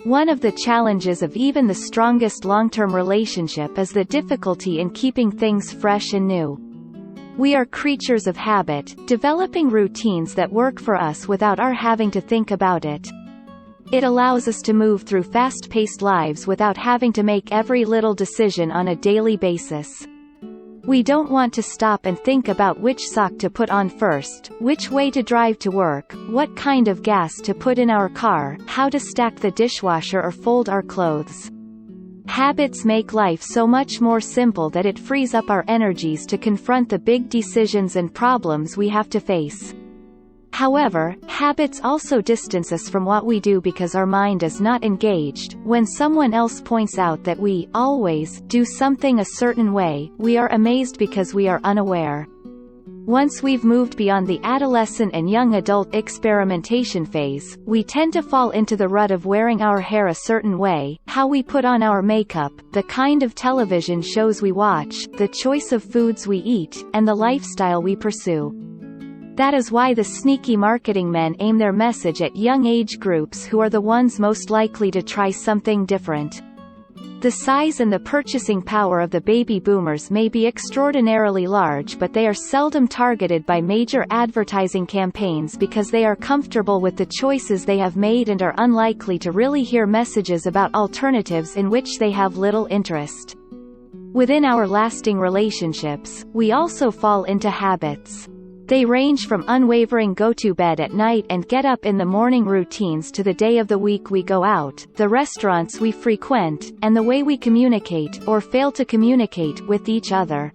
One of the challenges of even the strongest long-term relationship is the difficulty in keeping things fresh and new. We are creatures of habit, developing routines that work for us without our having to think about it. It allows us to move through fast-paced lives without having to make every little decision on a daily basis. We don't want to stop and think about which sock to put on first, which way to drive to work, what kind of gas to put in our car, how to stack the dishwasher or fold our clothes. Habits make life so much more simple that it frees up our energies to confront the big decisions and problems we have to face. However, habits also distance us from what we do because our mind is not engaged. When someone else points out that we always do something a certain way, we are amazed because we are unaware. Once we've moved beyond the adolescent and young adult experimentation phase, we tend to fall into the rut of wearing our hair a certain way, how we put on our makeup, the kind of television shows we watch, the choice of foods we eat, and the lifestyle we pursue. That is why the sneaky marketing men aim their message at young age groups who are the ones most likely to try something different. The size and the purchasing power of the baby boomers may be extraordinarily large, but they are seldom targeted by major advertising campaigns because they are comfortable with the choices they have made and are unlikely to really hear messages about alternatives in which they have little interest. Within our lasting relationships, we also fall into habits. They range from unwavering go-to-bed at night and get-up-in-the-morning routines to the day of the week we go out, the restaurants we frequent, and the way we communicate, or fail to communicate, with each other.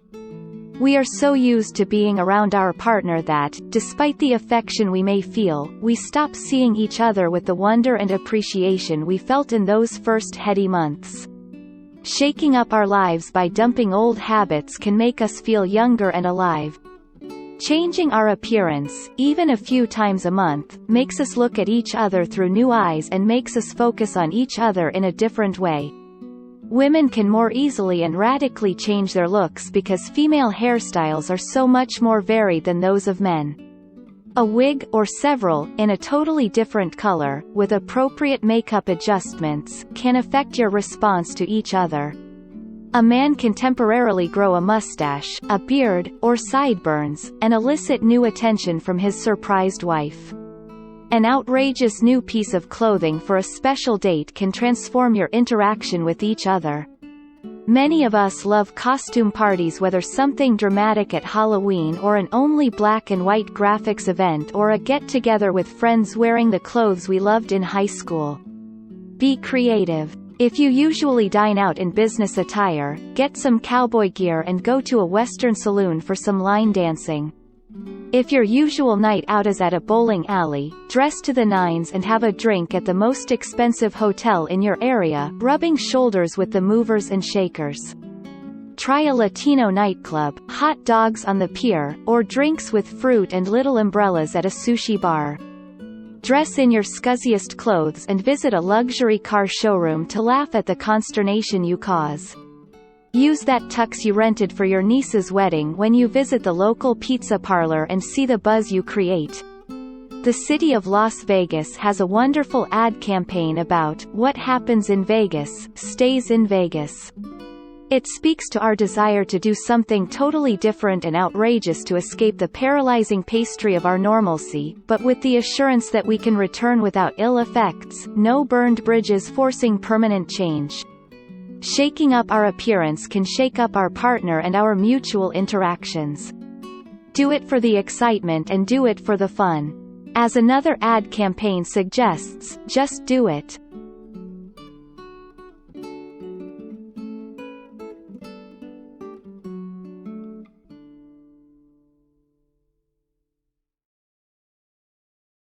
We are so used to being around our partner that, despite the affection we may feel, we stop seeing each other with the wonder and appreciation we felt in those first heady months. Shaking up our lives by dumping old habits can make us feel younger and alive. Changing our appearance, even a few times a month, makes us look at each other through new eyes and makes us focus on each other in a different way. Women can more easily and radically change their looks because female hairstyles are so much more varied than those of men. A wig, or several, in a totally different color, with appropriate makeup adjustments, can affect your response to each other. A man can temporarily grow a mustache, a beard, or sideburns, and elicit new attention from his surprised wife. An outrageous new piece of clothing for a special date can transform your interaction with each other. Many of us love costume parties, whether something dramatic at Halloween or an only black and white graphics event or a get-together with friends wearing the clothes we loved in high school. Be creative. If you usually dine out in business attire, get some cowboy gear and go to a western saloon for some line dancing. If your usual night out is at a bowling alley, dress to the nines and have a drink at the most expensive hotel in your area, rubbing shoulders with the movers and shakers. Try a Latino nightclub, hot dogs on the pier, or drinks with fruit and little umbrellas at a sushi bar. Dress in your scuzziest clothes and visit a luxury car showroom to laugh at the consternation you cause. Use that tux you rented for your niece's wedding when you visit the local pizza parlor and see the buzz you create. The city of Las Vegas has a wonderful ad campaign about "What happens in Vegas, stays in Vegas." It speaks to our desire to do something totally different and outrageous to escape the paralyzing pastry of our normalcy, but with the assurance that we can return without ill effects, no burned bridges forcing permanent change. Shaking up our appearance can shake up our partner and our mutual interactions. Do it for the excitement and do it for the fun. As another ad campaign suggests, just do it.